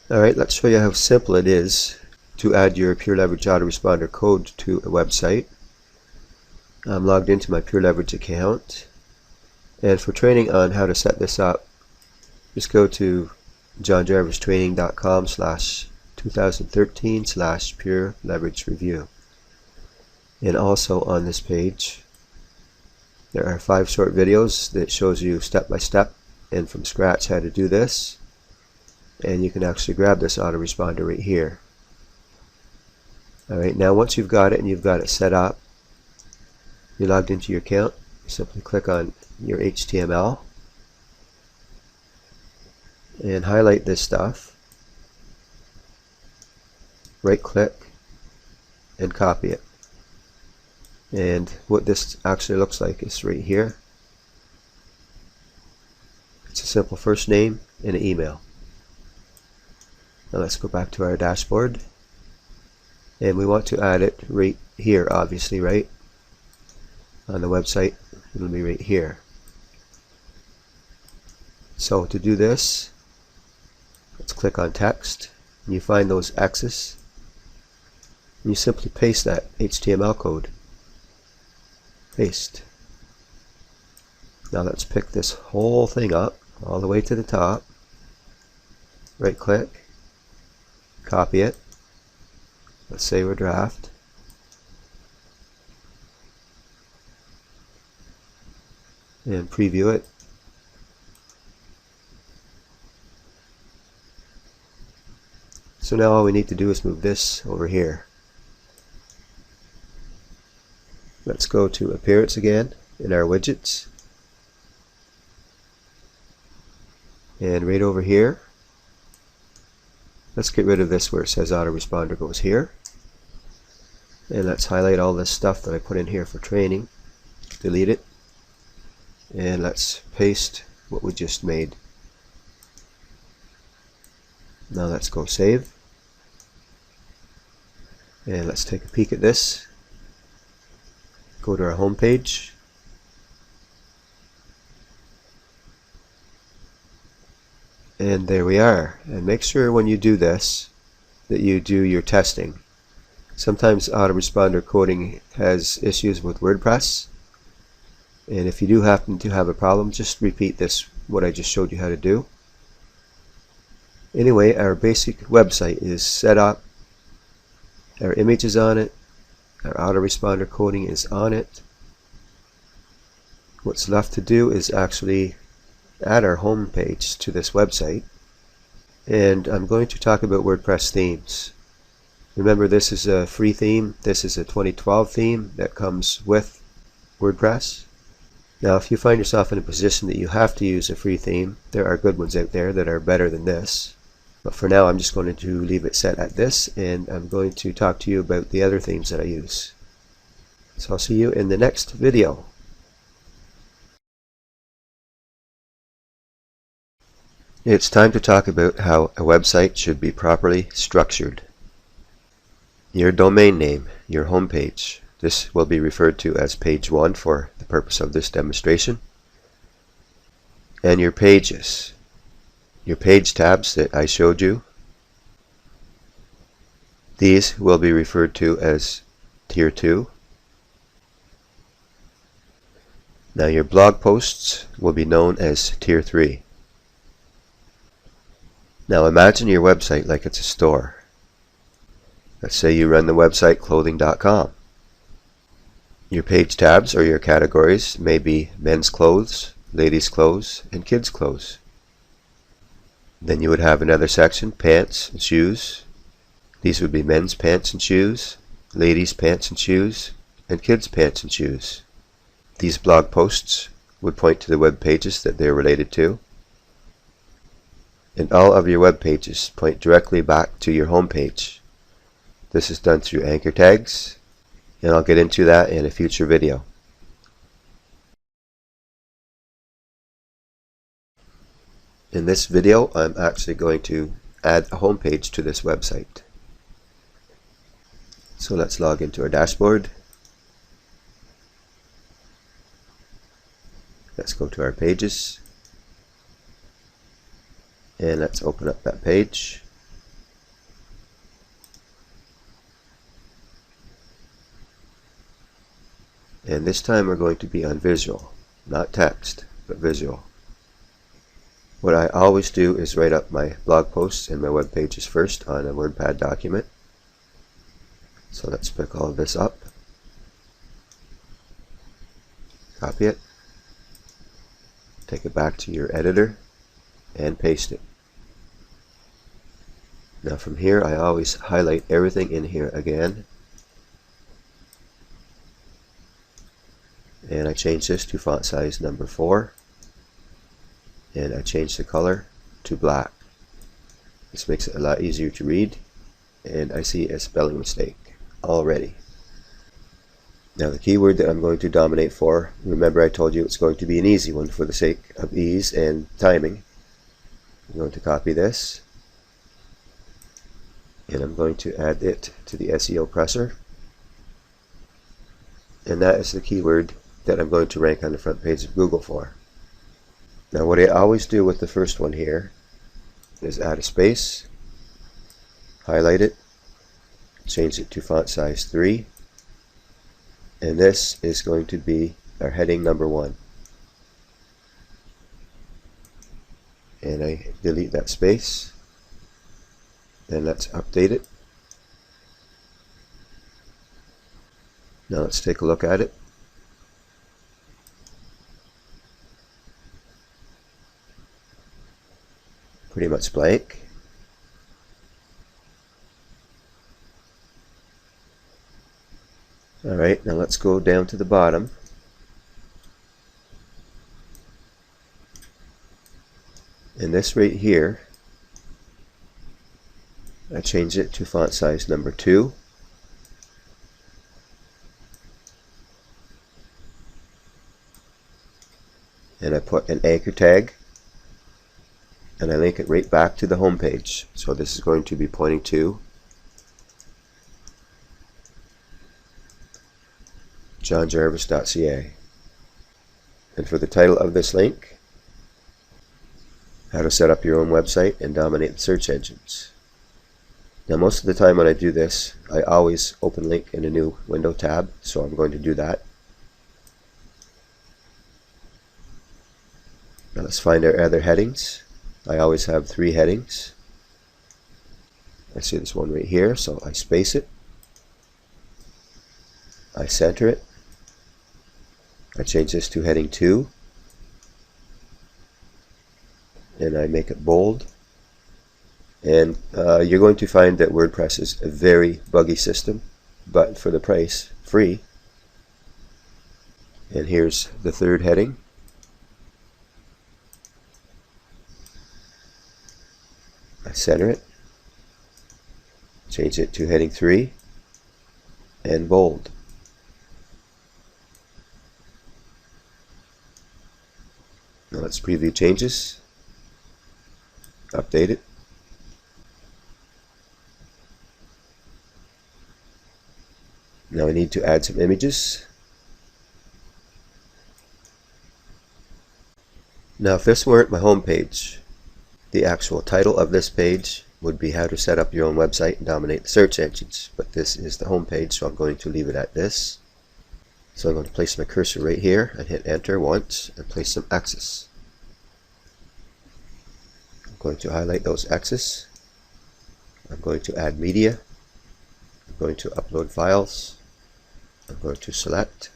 Alright, let's show you how simple it is to add your Pure Leverage Autoresponder code to a website. I'm logged into my Pure Leverage account, and for training on how to set this up, just go to johnjarvistraining.com/2013/Pure Leverage Review. And also on this page there are 5 short videos that shows you step by step and from scratch how to do this. And you can actually grab this autoresponder right here. Alright, now once you've got it and you've got it set up, you're logged into your account, you simply click on your HTML and highlight this stuff, right click and copy it. And what this actually looks like is right here. It's a simple first name and an email. Now let's go back to our dashboard, and we want to add it right here, obviously, right? On the website it'll be right here. So to do this, let's click on text, and you find those X's, and you simply paste that HTML code. Paste. Now let's pick this whole thing up all the way to the top, right click, copy it, let's say we're draft, and preview it. So now all we need to do is move this over here. Let's go to Appearance again in our widgets, and right over here, let's get rid of this where it says Autoresponder goes here, and let's highlight all this stuff that I put in here for training, delete it, and let's paste what we just made. Now let's go save, and let's take a peek at this. Go to our home page, and there we are. And make sure when you do this that you do your testing. Sometimes autoresponder coding has issues with WordPress, and if you do happen to have a problem, just repeat this, what I just showed you how to do. Anyway, our basic website is set up, our image is on it, our autoresponder coding is on it. What's left to do is actually add our home page to this website, and I'm going to talk about WordPress themes. Remember, this is a free theme. This is a 2012 theme that comes with WordPress. Now if you find yourself in a position that you have to use a free theme, there are good ones out there that are better than this, but for now I'm just going to leave it set at this, and I'm going to talk to you about the other themes that I use. So I'll see you in the next video. It's time to talk about how a website should be properly structured. Your domain name, your home page. This will be referred to as page 1 for the purpose of this demonstration. And your pages. Your page tabs that I showed you. These will be referred to as Tier 2. Now your blog posts will be known as Tier 3. Now imagine your website like it's a store. Let's say you run the website clothing.com. Your page tabs or your categories may be men's clothes, ladies' clothes, and kids' clothes. Then you would have another section, pants and shoes. These would be men's pants and shoes, ladies' pants and shoes, and kids' pants and shoes. These blog posts would point to the web pages that they're related to. And all of your web pages point directly back to your home page. This is done through anchor tags, and I'll get into that in a future video. In this video, I'm actually going to add a home page to this website. So let's log into our dashboard. Let's go to our pages, and let's open up that page. And this time we're going to be on visual, not text, but visual. What I always do is write up my blog posts and my web pages first on a WordPad document. So let's pick all of this up, copy it, take it back to your editor, and paste it. Now from here I always highlight everything in here again, and I change this to font size number 4, and I change the color to black. This makes it a lot easier to read, and I see a spelling mistake already. Now the keyword that I'm going to dominate for, remember I told you it's going to be an easy one for the sake of ease and timing. I'm going to copy this, and I'm going to add it to the SEO presser, and that is the keyword that I'm going to rank on the front page of Google for. Now what I always do with the first one here is add a space, highlight it, change it to font size 3, and this is going to be our heading number 1. And I delete that space, and let's update it. Now let's take a look at it. Pretty much blank. Alright, now let's go down to the bottom. And this right here, I change it to font size number 2. And I put an anchor tag, and I link it right back to the home page. So this is going to be pointing to johnjarvis.ca. And for the title of this link, how to set up your own website and dominate the search engines. Now most of the time when I do this, I always open link in a new window tab, so I'm going to do that. Now let's find our other headings. I always have 3 headings. I see this one right here, so I space it, I center it, I change this to heading 2, and I make it bold. And you're going to find that WordPress is a very buggy system, but for the price, free. And here's the 3rd heading. I center it, change it to heading 3, and bold. Now let's preview changes, update it. Now I need to add some images. Now if this weren't my home page, the actual title of this page would be how to set up your own website and dominate the search engines. But this is the home page, so I'm going to leave it at this. So I'm going to place my cursor right here and hit enter once and place some X's. I'm going to highlight those X's. I'm going to add media. I'm going to upload files. I'm going to select.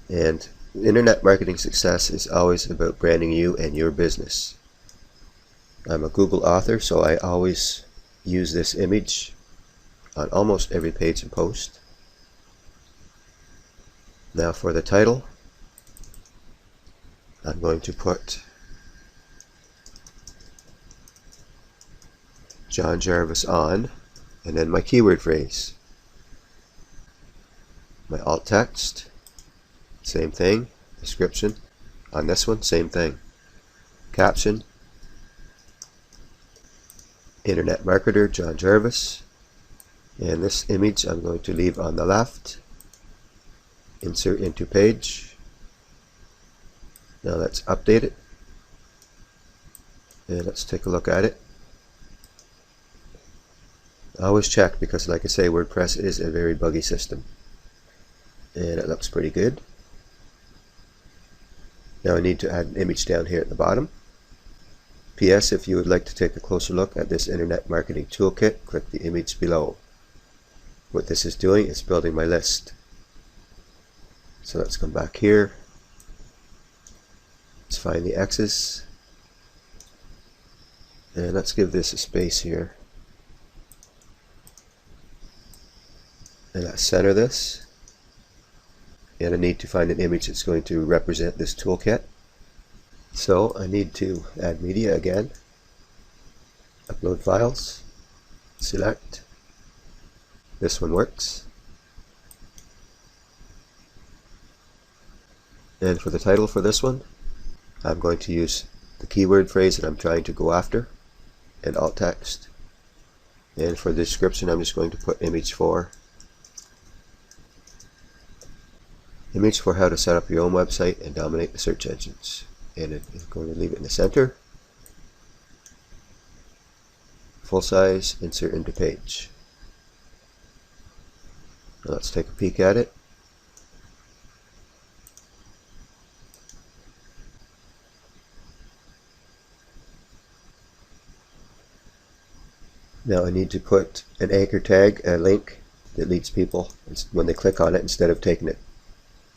And internet marketing success is always about branding you and your business. I'm a Google author, so I always use this image on almost every page and post. Now for the title, I'm going to put John Jarvis on, and then my keyword phrase. My alt text, same thing. Description, on this one, same thing. Caption, Internet Marketer John Jarvis, and this image I'm going to leave on the left. Insert into page. Now let's update it, and let's take a look at it. I always check because, like I say, WordPress is a very buggy system. and it looks pretty good. Now I need to add an image down here at the bottom. P.S. If you would like to take a closer look at this Internet Marketing Toolkit, click the image below. What this is doing is building my list. So let's come back here. Let's find the X's. And let's give this a space here. And let's center this. And I need to find an image that's going to represent this toolkit. So I need to add media again. Upload files. Select. This one works. And for the title for this one, I'm going to use the keyword phrase that I'm trying to go after and alt text. And for the description, I'm just going to put image 4. Image for how to set up your own website and dominate the search engines. And I'm going to leave it in the center. Full size, insert into page. Now let's take a peek at it. Now I need to put an anchor tag, a link that leads people, when they click on it, instead of taking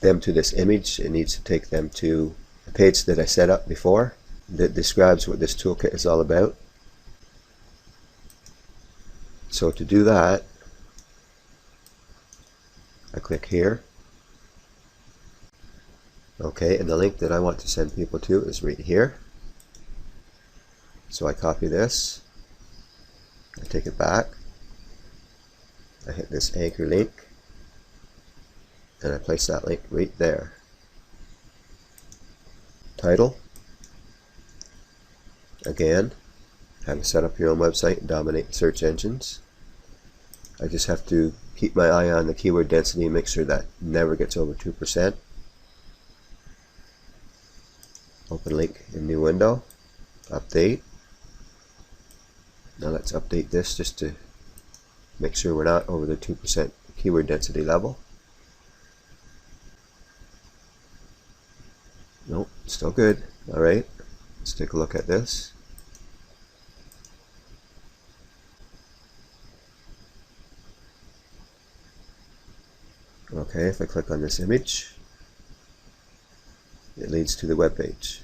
them to this image, it needs to take them to a page that I set up before that describes what this toolkit is all about. So to do that, I click here. Okay, and the link that I want to send people to is right here. So I copy this. I take it back. I hit this anchor link. And I place that link right there. Title. Again, how to set up your own website and dominate search engines. I just have to keep my eye on the keyword density and make sure that never gets over 2%. Open link in new window. Update. Now let's update this just to make sure we're not over the 2% keyword density level. Nope, still good. Alright, let's take a look at this. Okay, if I click on this image, it leads to the web page.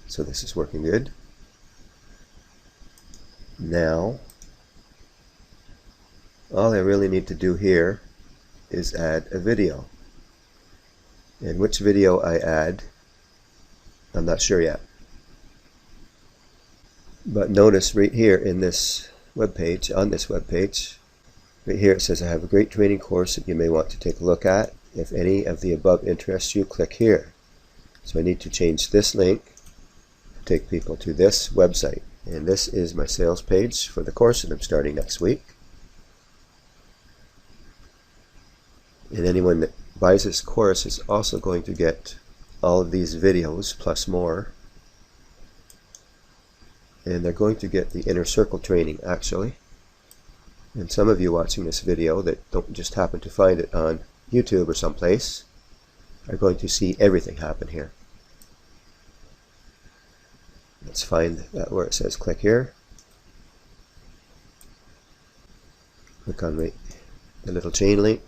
So this is working good. Now, all I really need to do here is add a video. And which video I add, I'm not sure yet. But notice right here in this web page, on this web page, right here it says I have a great training course that you may want to take a look at. If any of the above interests you, click here. So I need to change this link to take people to this website. And this is my sales page for the course that I'm starting next week. And anyone that buys this course is also going to get all of these videos plus more. And they're going to get the inner circle training actually. And some of you watching this video that don't just happen to find it on YouTube or someplace are going to see everything happen here. Let's find that where it says click here. Click on the little chain link.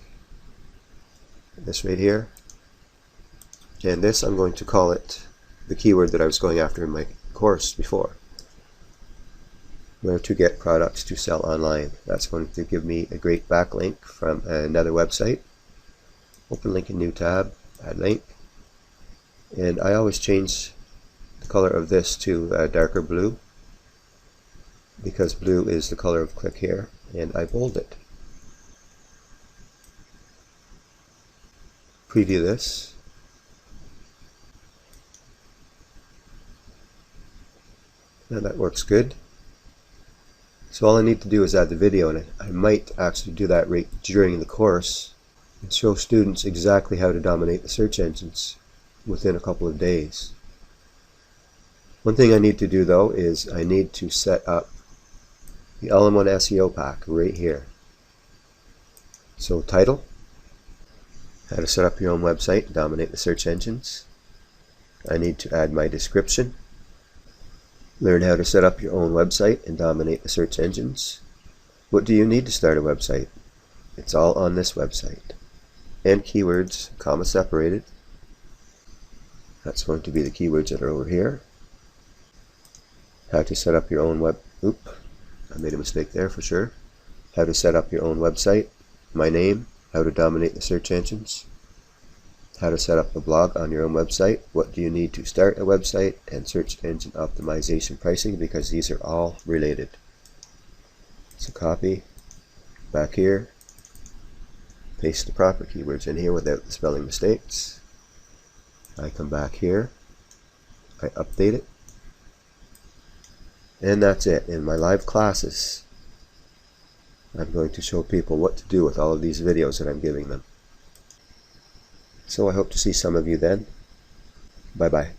This right here. And this I'm going to call it the keyword that I was going after in my course before. Where to get products to sell online. That's going to give me a great backlink from another website. Open link in new tab, add link. And I always change the color of this to a darker blue because blue is the color of click here, and I bold it. Preview this. And that works good. So all I need to do is add the video, and I might actually do that right during the course and show students exactly how to dominate the search engines within a couple of days. One thing I need to do though is I need to set up the all-in-one SEO pack right here. So title, How to set up your own website and dominate the search engines. I need to add my description. Learn how to set up your own website and dominate the search engines. What do you need to start a website? It's all on this website. And keywords, comma separated. That's going to be the keywords that are over here. How to set up your own I made a mistake there for sure. How to set up your own website. My name. How to dominate the search engines. How to set up a blog on your own website. What do you need to start a website? And search engine optimization pricing, because these are all related. So copy back here. Paste the proper keywords in here without the spelling mistakes. I come back here. I update it. And that's it. In my live classes, I'm going to show people what to do with all of these videos that I'm giving them. So I hope to see some of you then. Bye bye.